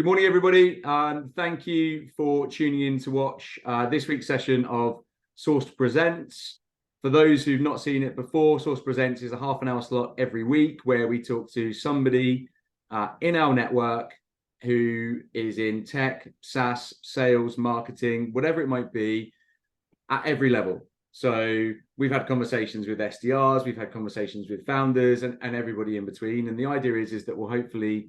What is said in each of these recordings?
Good morning, everybody. Thank you for tuning in to watch this week's session of Source Presents. For those who've not seen it before, Source Presents is a half-an-hour slot every week where we talk to somebody in our network who is in tech, SaaS, sales, marketing, whatever it might be, at every level. So we've had conversations with SDRs, we've had conversations with founders and everybody in between. And the idea is that we'll hopefully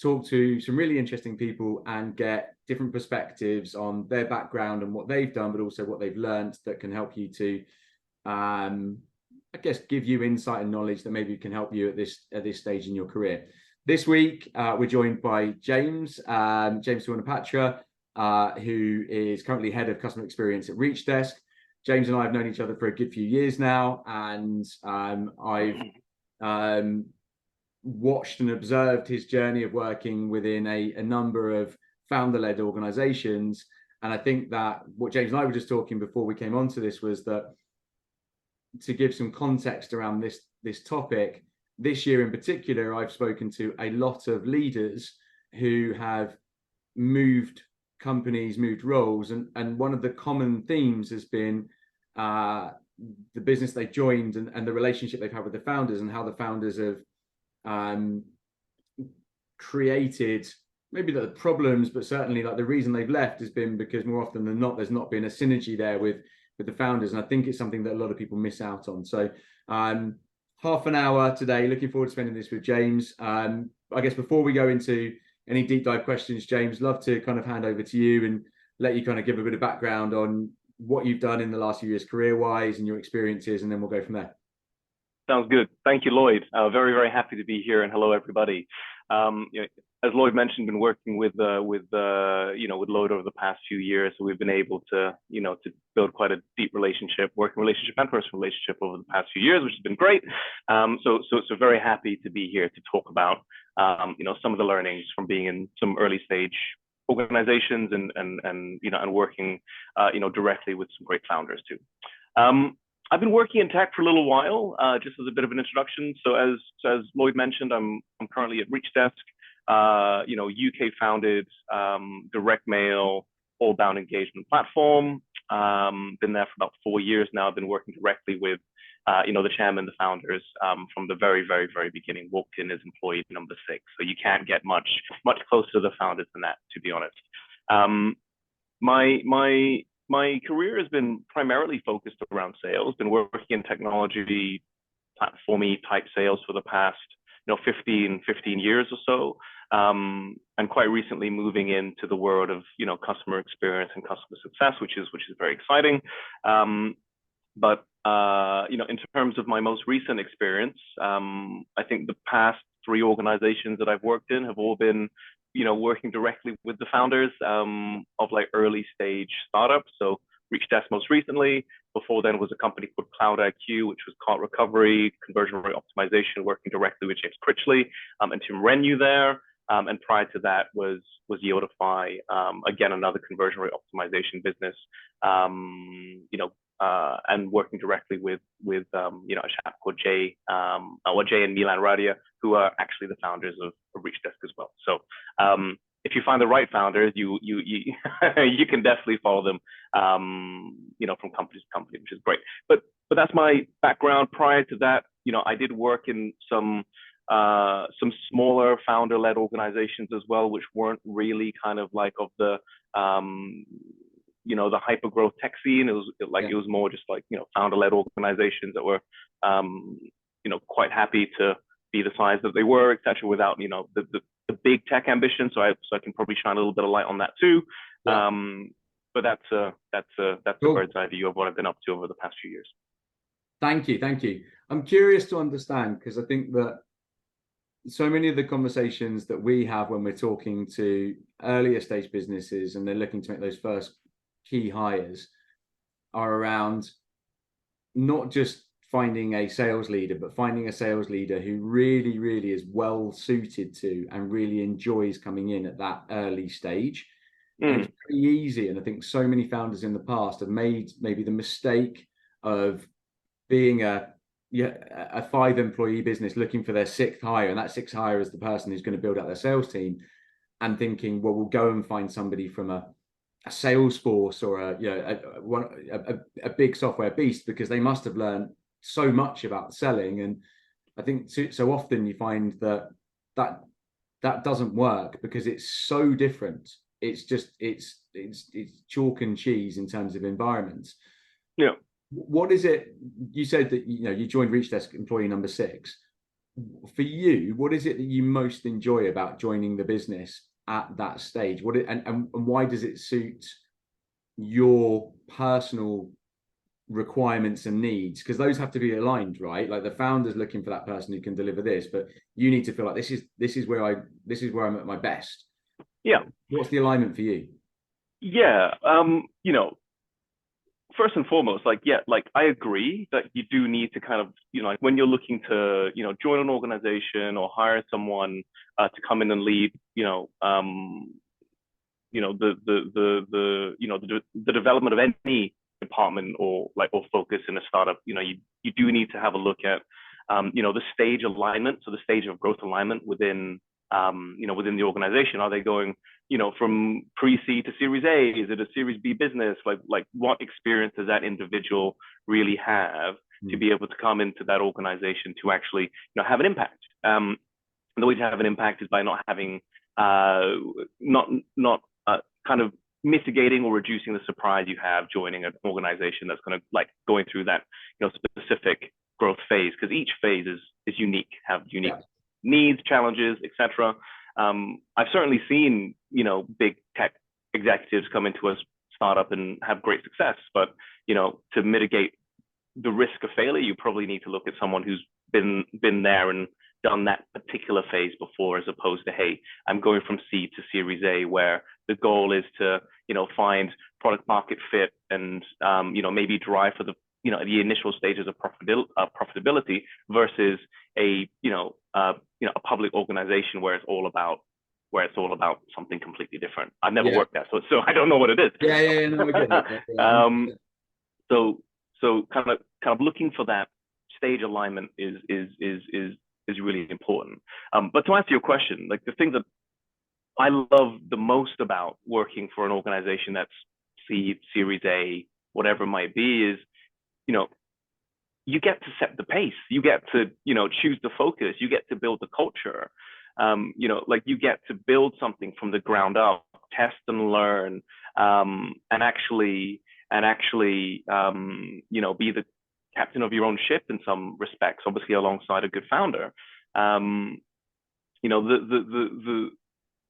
talk to some really interesting people and get different perspectives on their background and what they've done, but also what they've learned that can help you to, I guess, give you insight and knowledge that maybe can help you at this stage in your career. This week, we're joined by James Suwanpatra, who is currently head of customer experience at ReachDesk. James and I have known each other for a good few years now, and I've watched and observed his journey of working within a number of founder-led organizations. And I think that what James and I were just talking before we came onto this was that to give some context around this topic, this year in particular, I've spoken to a lot of leaders who have moved companies, moved roles, and one of the common themes has been the business they joined and the relationship they've had with the founders, and how the founders have created maybe the problems, but certainly like the reason they've left has been because more often than not there's not been a synergy there with the founders, and I think it's something that a lot of people miss out on. So half an hour today, looking forward to spending this with James. I guess before we go into any deep dive questions, James, love to kind of hand over to you and let you kind of give a bit of background on what you've done in the last few years career wise and your experiences, and then we'll go from there. Sounds good. Thank you, Lloyd. Very, very happy to be here, and hello, everybody. As Lloyd mentioned, been working with Lloyd over the past few years, so we've been able to build quite a deep working relationship and personal relationship over the past few years, which has been great. So very happy to be here to talk about some of the learnings from being in some early stage organizations and working directly with some great founders too. I've been working in tech for a little while, just as a bit of an introduction. So as Lloyd mentioned, I'm currently at ReachDesk, UK founded direct mail, all-bound engagement platform. Been there for about 4 years now. I've been working directly with the chairman, the founders, from the very, very, very beginning. Walked in as employee number 6. So you can't get much closer to the founders than that, to be honest. My career has been primarily focused around sales. Been working in technology, platformy type sales for the past 15 years or so, and quite recently moving into the world of customer experience and customer success, which is very exciting. But in terms of my most recent experience, I think the past 3 organizations that I've worked in have all been working directly with the founders of like early stage startups. So ReachDesk most recently. Before then was a company called Cloud IQ, which was cart recovery, conversion rate optimization, working directly with James Critchley and Tim Renew there. And prior to that was Yieldify, again another conversion rate optimization business. And working directly with a chap called Jay and Milan Radia, who are actually the founders of ReachDesk as well. So if you find the right founders, you you can definitely follow them, from company to company, which is great. But that's my background. Prior to that, I did work in some smaller founder-led organizations as well, which weren't really kind of like of the the hyper growth tech scene. It was more just like founder-led organizations that were quite happy to be the size that they were, etc., without the big tech ambition. So I can probably shine a little bit of light on that too. Yeah. But that's a Cool. bird's eye view of what I've been up to over the past few years. Thank you. I'm curious to understand, because I think that so many of the conversations that we have when we're talking to earlier stage businesses and they're looking to make those first key hires are around not just finding a sales leader, but finding a sales leader who really, really is well suited to and really enjoys coming in at that early stage. And it's pretty easy. And I think so many founders in the past have made maybe the mistake of being a 5-employee business looking for their 6th hire, and that 6th hire is the person who's going to build out their sales team. and thinking, well, we'll go and find somebody from a Salesforce or a big software beast, because they must have learned so much about selling. And I think so often you find that doesn't work because it's so different. It's just it's chalk and cheese in terms of environments. Yeah. What is it? You said that you joined ReachDesk employee number 6. For you, what is it that you most enjoy about joining the business at that stage? And why does it suit your personal requirements and needs? Because those have to be aligned, right? Like the founder's looking for that person who can deliver this, but you need to feel like this is where I'm at my best. Yeah. What's the alignment for you? Yeah. First and foremost, I agree that you do need to kind of, like when you're looking to, join an organization or hire someone to come in and lead, the development of any department or focus in a startup, you do need to have a look at, the stage alignment. So the stage of growth alignment within the organization. Are they going, from pre-C to Series A? Is it a Series B business? Like what experience does that individual really have to be able to come into that organization to actually, have an impact? And the way to have an impact is by not having, kind of mitigating or reducing the surprise you have joining an organization that's going through that, specific growth phase, because each phase is unique, have unique needs, challenges, etc. I've certainly seen, big tech executives come into a startup and have great success, but, to mitigate the risk of failure, you probably need to look at someone who's been there and done that particular phase before, as opposed to, hey, I'm going from C to Series A, where the goal is to, find product market fit and, maybe drive for the, the initial stages of profitability versus a public organization where it's all about something completely different. I've never worked there, so I don't know what it is. No, we get it. So kind of looking for that stage alignment is really important. But to answer your question, like the thing that I love the most about working for an organization that's seed, Series A, whatever it might be, is you get to set the pace. You get to, choose the focus. You get to build the culture. You get to build something from the ground up, test and learn, and actually, be the captain of your own ship in some respects, obviously alongside a good founder.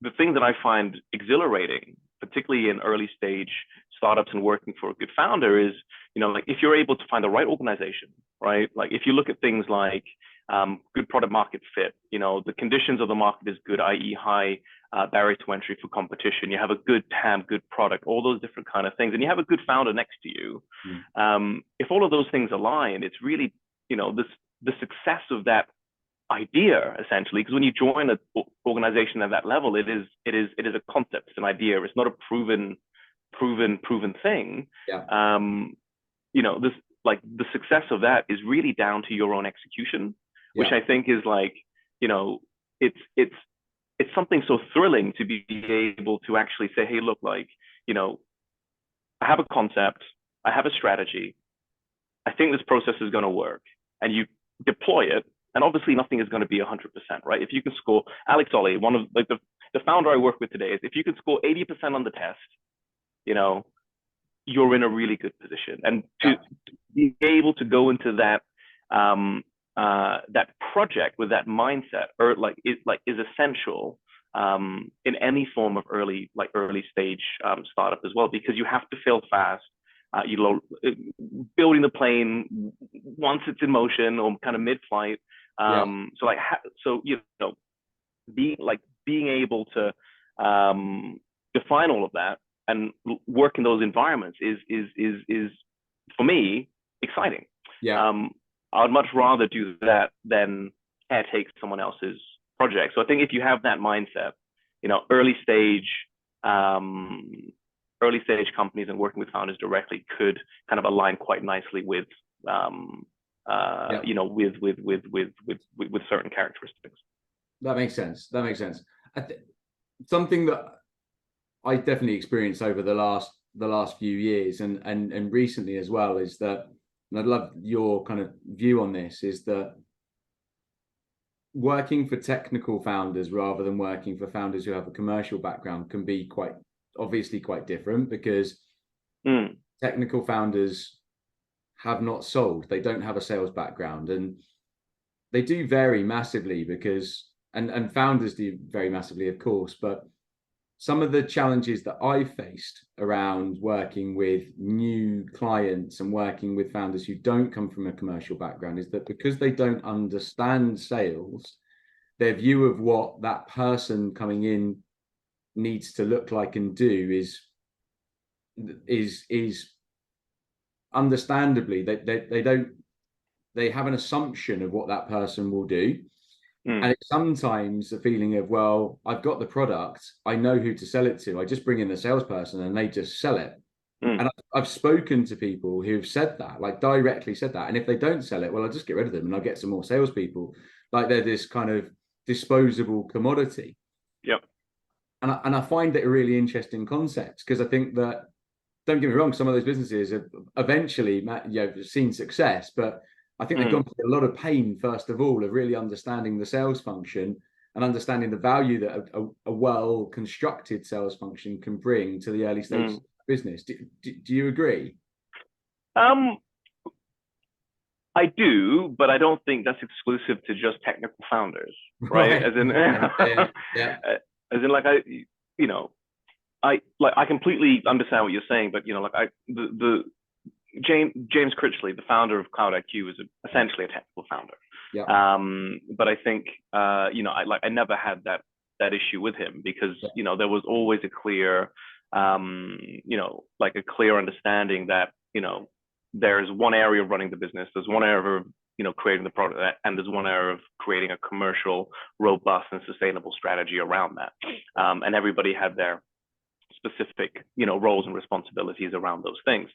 The thing that I find exhilarating, particularly in early stage startups and working for a good founder, is, if you're able to find the right organization, right? Like if you look at things like good product market fit, the conditions of the market is good, i.e. high barrier to entry for competition. You have a good TAM, good product, all those different kind of things, and you have a good founder next to you. If all of those things align, it's really, the success of that idea, essentially, because when you join an organization at that level, it is a concept, it's an idea, it's not a proven thing. This, like, the success of that is really down to your own execution, which I think is like, it's something so thrilling to be able to actually say, hey, look, like, I have a concept, I have a strategy, I think this process is going to work, and you deploy it. And obviously nothing is going to be 100%, right? If you can score, Alex Ollie, one of like the founder I work with today, is if you can score 80% on the test, you're in a really good position. And to be able to go into that that project with that mindset, or is essential in any form of early stage startup as well, because you have to fail fast. Building the plane once it's in motion or kind of mid-flight. Being able to define all of that and work in those environments is for me exciting. I'd much rather do that than caretake someone else's project. So I think if you have that mindset, early stage companies and working with founders directly could kind of align quite nicely with with certain characteristics. That makes sense. something that I definitely experienced over the last few years and recently as well is that, and I'd love your kind of view on this, is that working for technical founders rather than working for founders who have a commercial background can be quite different, because technical founders have not sold, they don't have a sales background, and they do vary massively because and founders do very massively, of course, but some of the challenges that I've faced around working with new clients and working with founders who don't come from a commercial background is that because they don't understand sales, their view of what that person coming in needs to look like and do is understandably they have an assumption of what that person will do. And it's sometimes a feeling of, well, I've got the product, I know who to sell it to, I just bring in the salesperson and they just sell it. And I've spoken to people who've said that, like directly said that. And if they don't sell it, well, I'll just get rid of them and I'll get some more salespeople. Like they're this kind of disposable commodity. Yep. And I find that a really interesting concept, because I think that, don't get me wrong, some of those businesses have eventually seen success, but I think they've gone through a lot of pain, first of all, of really understanding the sales function and understanding the value that a well-constructed sales function can bring to the early stages of business. Do you agree? I do, but I don't think that's exclusive to just technical founders, right? As in, yeah. As in, like, I completely understand what you're saying, but James Critchley, the founder of Cloud IQ, is essentially a technical founder. Yeah. But I think I never had that issue with him, because there was always a clear a clear understanding that there's one area of running the business, there's one area of creating the product, and there's one area of creating a commercial, robust, and sustainable strategy around that. And everybody had their specific roles and responsibilities around those things.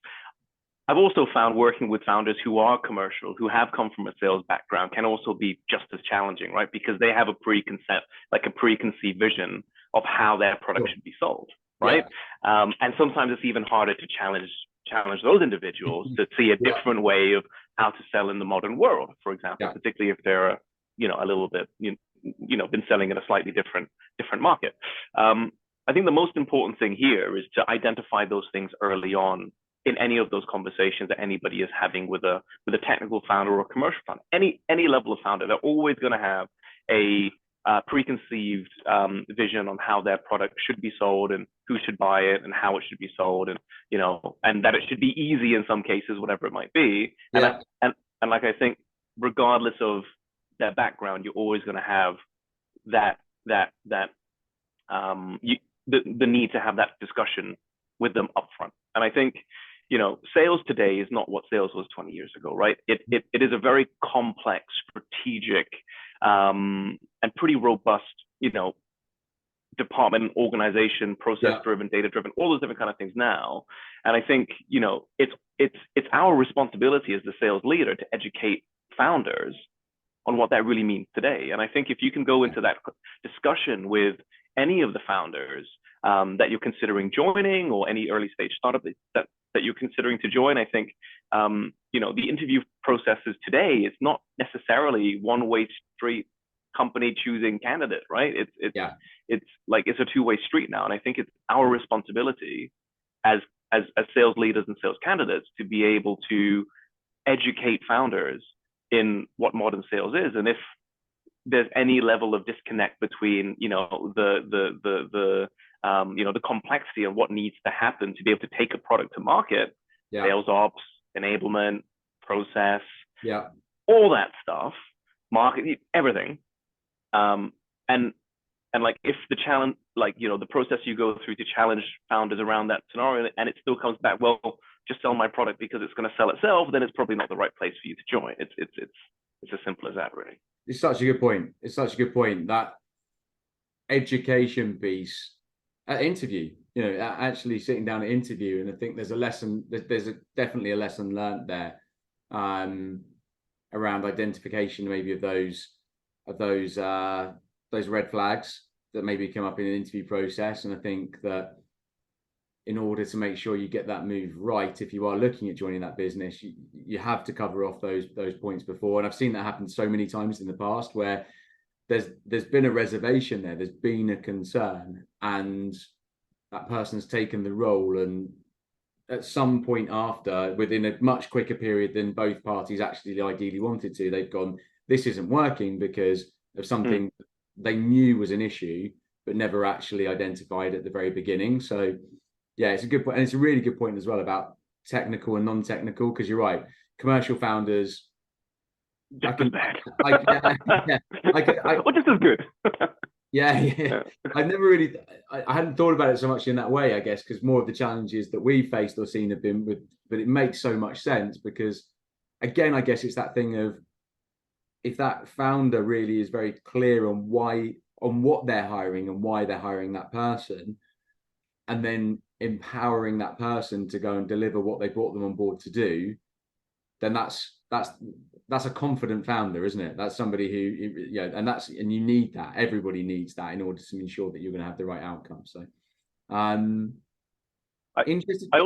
I've also found working with founders who are commercial, who have come from a sales background, can also be just as challenging, right? Because they have a preconceived vision of how their product should be sold, right? Yeah. And sometimes it's even harder to challenge those individuals to see a different way of how to sell in the modern world, for example, particularly if they're a little bit been selling in a slightly different market. I think the most important thing here is to identify those things early on in any of those conversations that anybody is having with a technical founder or a commercial founder. Any level of founder, they're always going to have a preconceived vision on how their product should be sold and who should buy it and how it should be sold, and that it should be easy in some cases, whatever it might be. Yeah. And like, I think regardless of their background, you're always going to have the need to have that discussion with them upfront. And I think sales today is not what sales was 20 years ago, right? It is a very complex, strategic, and pretty robust, department, organization, process-driven, data-driven, all those different kind of things now. And I think it's our responsibility as the sales leader to educate founders on what that really means today. And I think if you can go into that discussion with any of the founders that you're considering joining, or any early stage startup that you're considering to join, I think the interview processes today, it's not necessarily one-way street, company choosing candidate, right? It's like it's a two-way street now, and I think it's our responsibility as sales leaders and sales candidates to be able to educate founders in what modern sales is, and if there's any level of disconnect between the complexity of what needs to happen to be able to take a product to market, sales ops, enablement, process, all that stuff, market, everything. And like, if the challenge, the process you go through to challenge founders around that scenario, and it still comes back, well, just sell my product because it's going to sell itself, then it's probably not the right place for you to join. It's as simple as that, really. It's such a good point. That education piece at interview, actually sitting down at interview, and I think there's a lesson. There's definitely a lesson learned there, around identification, maybe of those red flags, that maybe come up in an interview process. And I think that in order to make sure you get that move right, if you are looking at joining that business, you have to cover off those points before. And I've seen that happen so many times in the past where there's been a reservation there, there's been a concern, and that person's taken the role, and at some point after, within a much quicker period than both parties actually ideally wanted to, they've gone, this isn't working because of something they knew was an issue but never actually identified at the very beginning. So yeah, it's a good point, and it's a really good point as well about technical and non-technical, because you're right, commercial founders just as bad. Or just as good. Yeah. I've never really, I hadn't thought about it so much in that way, I guess, because more of the challenges that we've faced or seen have been with, but it makes so much sense because, again, I guess it's that thing of, if that founder really is very clear on what they're hiring and why they're hiring that person, and then empowering that person to go and deliver what they brought them on board to do, then that's a confident founder, isn't it? That's somebody who, and you need that. Everybody needs that in order to ensure that you're going to have the right outcome. So, interested. I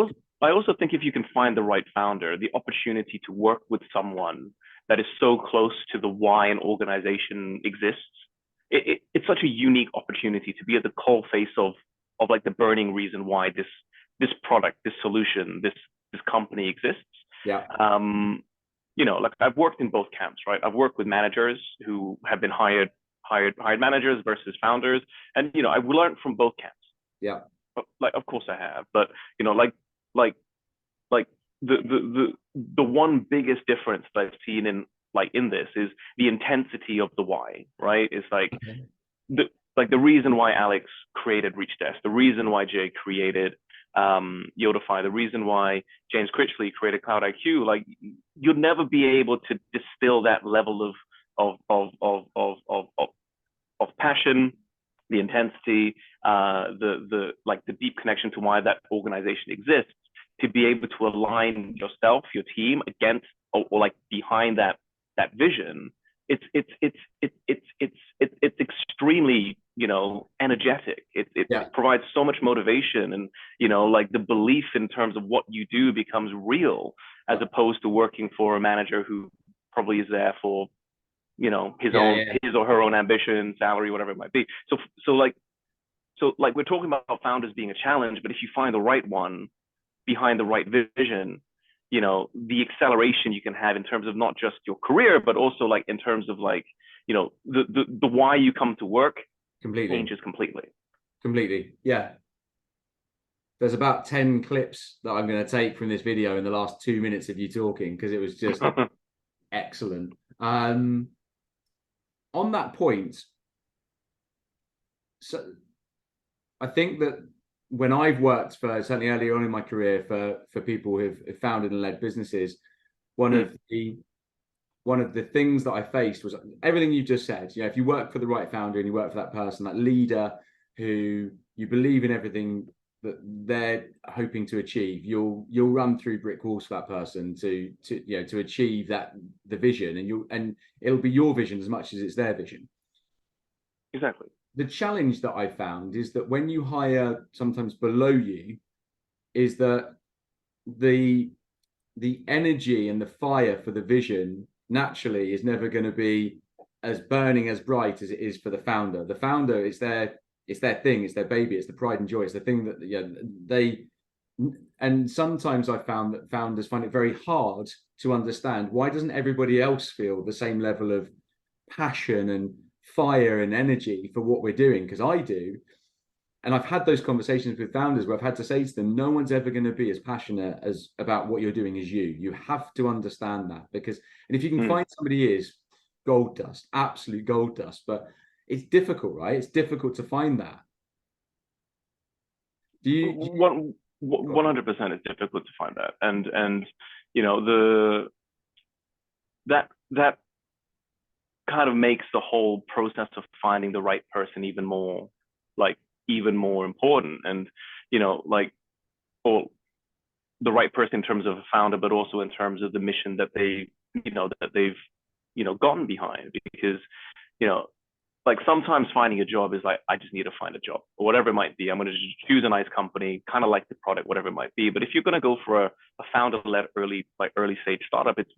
also think if you can find the right founder, the opportunity to work with someone that is so close to the why an organization exists, it's such a unique opportunity to be at the coal face of like the burning reason why this product, this solution, this company exists. Yeah. Like I've worked in both camps, right? I've worked with managers who have been hired managers versus founders, and I've learned from both camps. Yeah. Like, of course I have, but like the one biggest difference that I've seen in this is the intensity of the why, right? It's like the reason why Alex created ReachDesk, the reason why Jay created Yodify, the reason why James Critchley created Cloud IQ, like you'll never be able to distill that level of passion, the intensity, the deep connection to why that organization exists, to be able to align yourself, your team against or like behind that vision. It's extremely energetic. It provides so much motivation, and like the belief in terms of what you do becomes real, as opposed to working for a manager who probably is there for his or her own ambition, salary, whatever it might be. So we're talking about founders being a challenge, but if you find the right one behind the right vision, the acceleration you can have in terms of not just your career, but also like in terms of like, the why you come to work changes completely. Yeah. There's about 10 clips that I'm going to take from this video in the last 2 minutes of you talking, because it was just excellent. On that point, so I think that when I've worked for, certainly earlier on in my career, for people who've founded and led businesses, one of the things that I faced was everything you just said. If you work for the right founder and you work for that person, that leader who you believe in everything that they're hoping to achieve, you'll run through brick walls for that person to achieve the vision, and it'll be your vision as much as it's their vision. Exactly. The challenge that I found is that when you hire sometimes below you, is that the energy and the fire for the vision naturally is never going to be as burning, as bright as it is for the founder. The founder, it's their thing, it's their baby, it's the pride and joy, it's the thing that and sometimes I found that founders find it very hard to understand, why doesn't everybody else feel the same level of passion and fire and energy for what we're doing? Because I do. And I've had those conversations with founders where I've had to say to them, no one's ever going to be as passionate about what you're doing as you. You have to understand that, because, and if you can find somebody who is gold dust, absolute gold dust, but it's difficult, right? It's difficult to find that. Do you 100% is difficult to find that, and that kind of makes the whole process of finding the right person even more important, and or the right person in terms of a founder, but also in terms of the mission that they've gotten behind, because like sometimes finding a job is like, I just need to find a job or whatever it might be. I'm going to just choose a nice company, kind of like the product, whatever it might be. But if you're going to go for a founder-led early stage startup, it's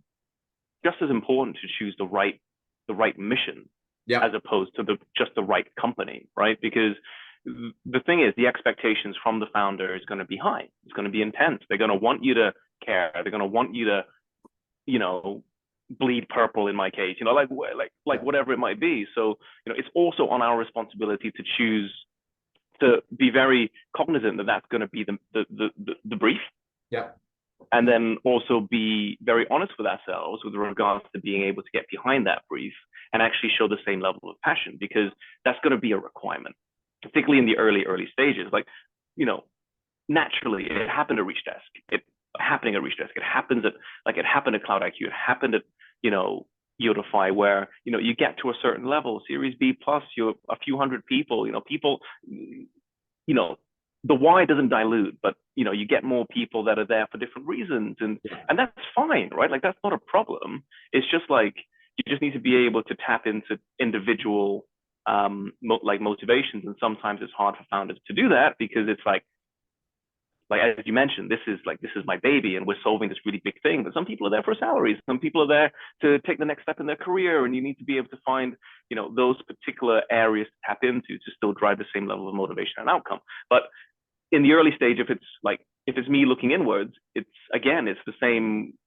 just as important to choose the right mission, as opposed to just the right company, right? Because the thing is, the expectations from the founder is going to be high. It's going to be intense. They're going to want you to care. They're going to want you to, bleed purple in my case, like whatever it might be. So, it's also on our responsibility to choose to be very cognizant that that's going to be the brief. Yeah. And then also be very honest with ourselves with regards to being able to get behind that brief and actually show the same level of passion, because that's going to be a requirement, particularly in the early stages. Like, naturally, it happened at Reach Desk. It happened at Cloud IQ. It happened at, Yodify, where, you get to a certain level, Series B plus, you're a few hundred people, the why doesn't dilute, but, you get more people that are there for different reasons. And that's fine, right? Like, that's not a problem. It's just like, you just need to be able to tap into individual, motivations. And sometimes it's hard for founders to do that, because it's like as you mentioned, this is my baby, and we're solving this really big thing. But some people are there for salaries. Some people are there to take the next step in their career, and you need to be able to find, those particular areas to tap into to still drive the same level of motivation and outcome. But in the early stage, if it's me looking inwards, it's the same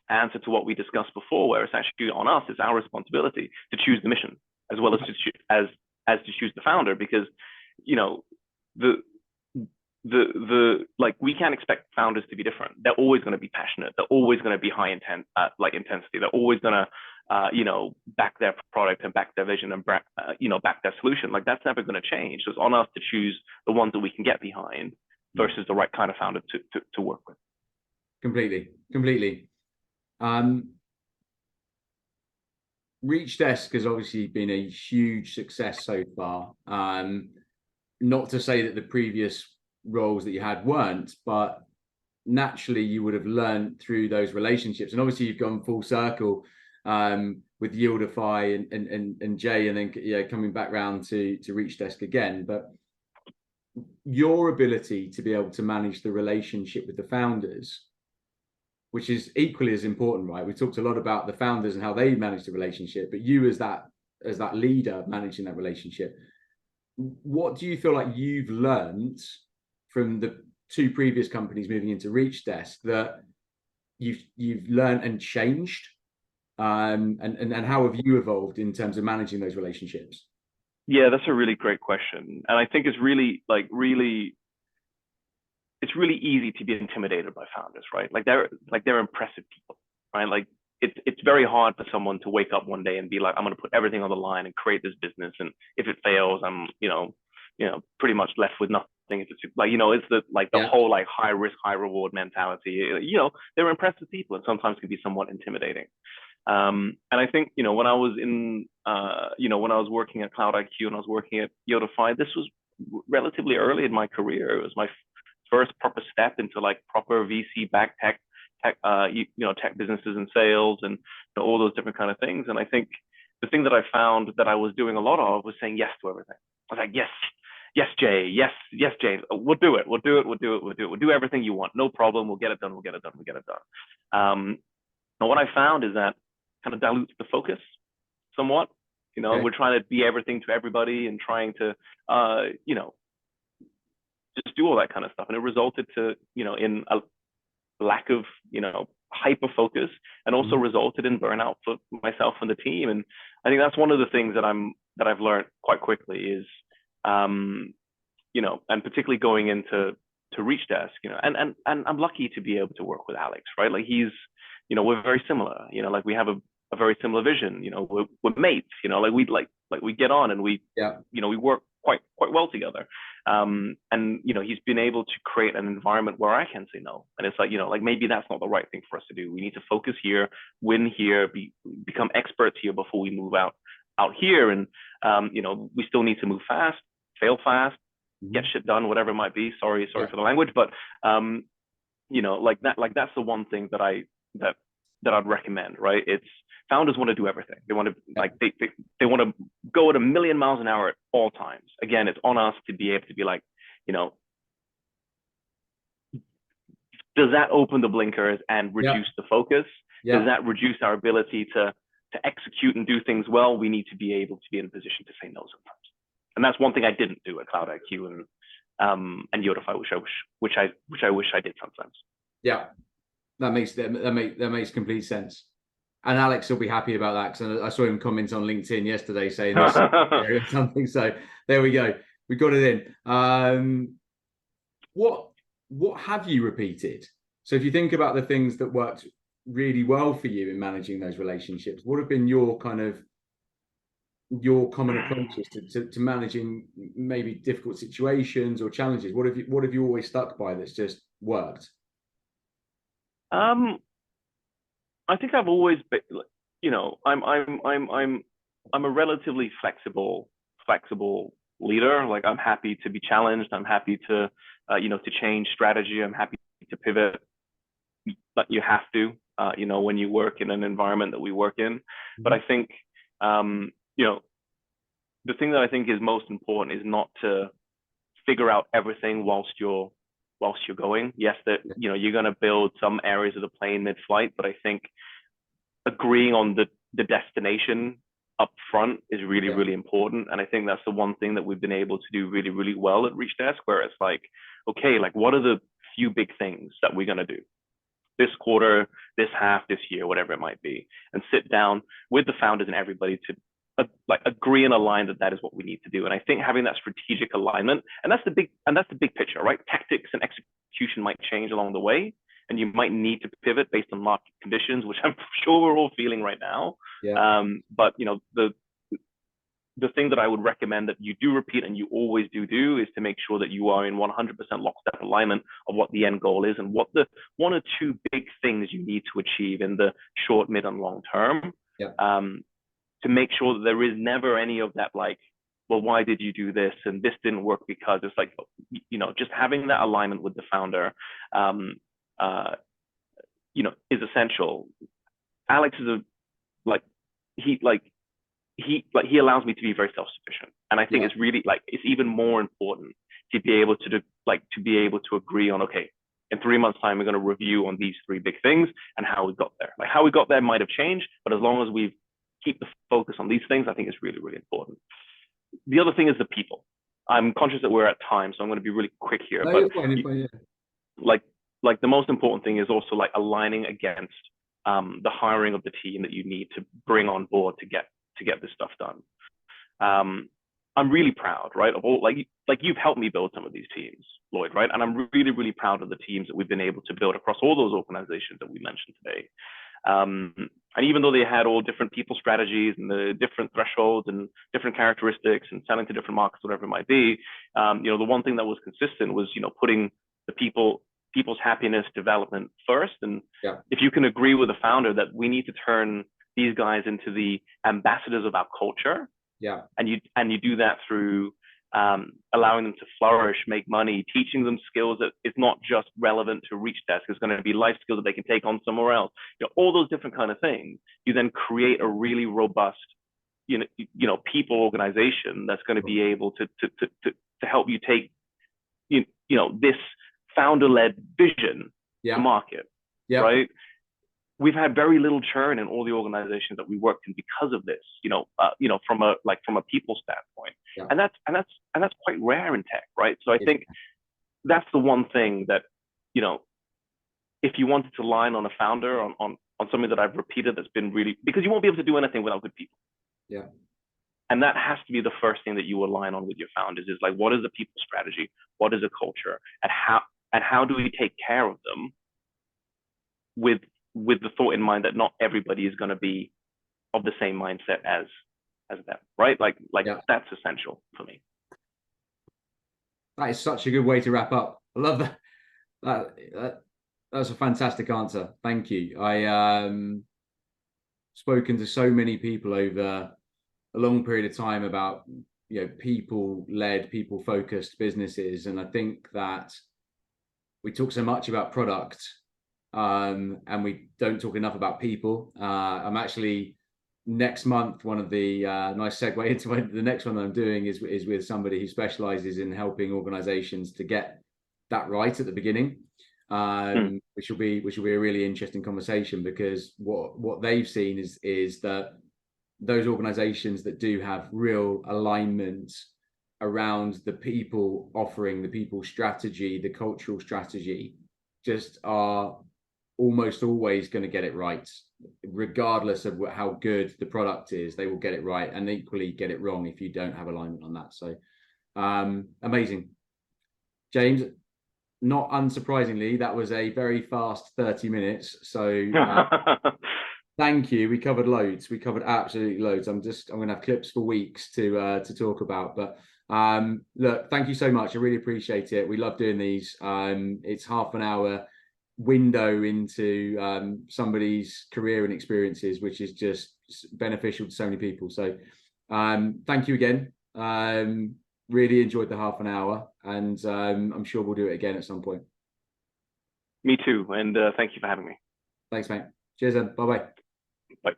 answer to what we discussed before, where it's actually on us. It's our responsibility to choose the mission as well as to choose the founder, because, we can't expect founders to be different. They're always going to be passionate. They're always going to be high intent, intensity. They're always going to, back their product and back their vision and back their solution. Like, that's never going to change. So it's on us to choose the ones that we can get behind versus the right kind of founder to work with. Completely. Reach Desk has obviously been a huge success so far. Not to say that the previous roles that you had weren't, but naturally you would have learned through those relationships. And obviously you've gone full circle with Yieldify and Jay, and then coming back round to Reach Desk again. But your ability to be able to manage the relationship with the founders, which is equally as important, right? We talked a lot about the founders and how they manage the relationship, but you as that leader managing that relationship, what do you feel like you've learned from the two previous companies moving into Reach Desk that you've learned and changed, and how have you evolved in terms of managing those relationships? Yeah, that's a really great question, and I think it's really easy to be intimidated by founders, right? They're impressive people, right? Like, it's very hard for someone to wake up one day and be like, I'm going to put everything on the line and create this business, and if it fails, I'm pretty much left with nothing. It's the whole high risk, high reward mentality. They're impressive people, and sometimes can be somewhat intimidating. And I think when I was when I was working at Cloud IQ and I was working at Yodify, this was relatively early in my career. It was my first proper step into proper VC backed tech businesses and sales and all those different kind of things. And I think the thing that I found that I was doing a lot of was saying yes to everything. I was like, yes, Jay, yes, James, we'll do it. We'll do everything you want. No problem. We'll get it done. And what I found is that kind of dilutes the focus somewhat. Okay. We're trying to be everything to everybody and trying to, just do all that kind of stuff. And it resulted to, in a lack of, hyper focus, and also resulted in burnout for myself and the team. And I think that's one of the things that I've learned quite quickly is, and particularly going into Reach Desk, and I'm lucky to be able to work with Alex, right? Like, he's, we're very similar, we have a very similar vision, we're mates, we get on, and we work quite well together. And he's been able to create an environment where I can say no. And it's maybe that's not the right thing for us to do. We need to focus here, win here, become experts here before we move out here. And we still need to move fast, fail fast, get shit done, whatever it might be. Sorry for the language, but that's the one thing that I'd recommend, right? It's founders want to do everything. They want to they want to go at 1,000,000 miles an hour at all times. Again, it's on us to be able to be like, does that open the blinkers and reduce the focus? Does that reduce our ability to execute and do things well? We need to be able to be in a position to say no sometimes. And that's one thing I didn't do at Cloud IQ and Yodify, which I wish I did sometimes. Yeah, that makes complete sense. And Alex will be happy about that, because I saw him comment on LinkedIn yesterday saying this, something. So there we go. We got it in. What have you repeated? So if you think about the things that worked really well for you in managing those relationships, what have been your common approaches to managing maybe difficult situations or challenges? What have you always stuck by that's just worked? I think I've always been, I'm a relatively flexible leader. Like, I'm happy to be challenged. I'm happy to to change strategy. I'm happy to pivot, but you have to, when you work in an environment that we work in. But I think, the thing that I think is most important is not to figure out everything whilst you're going. Yes, that you're going to build some areas of the plane mid-flight, but I think agreeing on the destination up front is really, really important. And I think that's the one thing that we've been able to do really, really well at ReachDesk, where it's like, okay, like, what are the few big things that we're going to do this quarter, this half, this year, whatever it might be, and sit down with the founders and everybody to agree and align that is what we need to do. And I think having that strategic alignment, and that's the big picture, right? Tactics and execution might change along the way, and you might need to pivot based on market conditions, which I'm sure we're all feeling right now. But the thing that I would recommend that you do repeat and you always do is to make sure that you are in 100% lockstep alignment of what the end goal is and what the one or two big things you need to achieve in the short, mid, and long term. To make sure that there is never any of that, like, well, why did you do this? And this didn't work because. It's like, just having that alignment with the founder, is essential. Alex is he allows me to be very self-sufficient. And I think it's really, it's even more important to be able to agree on, okay, in 3 months' time, we're going to review on these 3 big things and how we got there. Like, how we got there might have changed, but as long as we keep the focus on these things, I think it's really, really important. The other thing is the people. I'm conscious that we're at time, so I'm going to be really quick here. No, but you're fine. Like the most important thing is also like aligning against the hiring of the team that you need to bring on board to get this stuff done. I'm really proud, right, of all, like you've helped me build some of these teams, Lloyd, right? And I'm really, really proud of the teams that we've been able to build across all those organizations that we mentioned today. And even though they had all different people strategies and the different thresholds and different characteristics and selling to different markets, whatever it might be, the one thing that was consistent was, putting the people's happiness development first. And if you can agree with the founder that we need to turn these guys into the ambassadors of our culture, and you do that through allowing them to flourish, make money, teaching them skills that is not just relevant to ReachDesk, it's going to be life skills that they can take on somewhere else. All those different kind of things. You then create a really robust, people organization that's going to be able to help you take, this founder-led vision to market, right? We've had very little churn in all the organizations that we worked in because of this, from a people standpoint, and that's quite rare in tech, right? So I think that's the one thing that, if you wanted to line on a founder on something that I've repeated that's been really, because you won't be able to do anything without good people. And that has to be the first thing that you align on with your founders is like, what is the people strategy? What is a culture? And how do we take care of them with the thought in mind that not everybody is going to be of the same mindset as them, right? That's essential for me. That is such a good way to wrap up. I love that. That's a fantastic answer. Thank you. I spoken to so many people over a long period of time about people-led, people-focused businesses, and I think that we talk so much about product, and we don't talk enough about people. I'm actually next month, one of the nice segue into the next one that I'm doing is with somebody who specializes in helping organizations to get that right at the beginning, which will be a really interesting conversation, because what they've seen is that those organizations that do have real alignment around the people offering, the people strategy, the cultural strategy, just are almost always going to get it right, regardless of how good the product is. They will get it right, and equally get it wrong if you don't have alignment on that. So amazing. James, not unsurprisingly, that was a very fast 30 minutes. So thank you. We covered loads. We covered absolutely loads. I'm going to have clips for weeks to talk about. But look, thank you so much. I really appreciate it. We love doing these. It's half an hour window into somebody's career and experiences, which is just beneficial to so many people. So thank you again. Really enjoyed the half an hour, and I'm sure we'll do it again at some point. Me too, and thank you for having me. Thanks, mate. Cheers then. Bye-bye. Bye.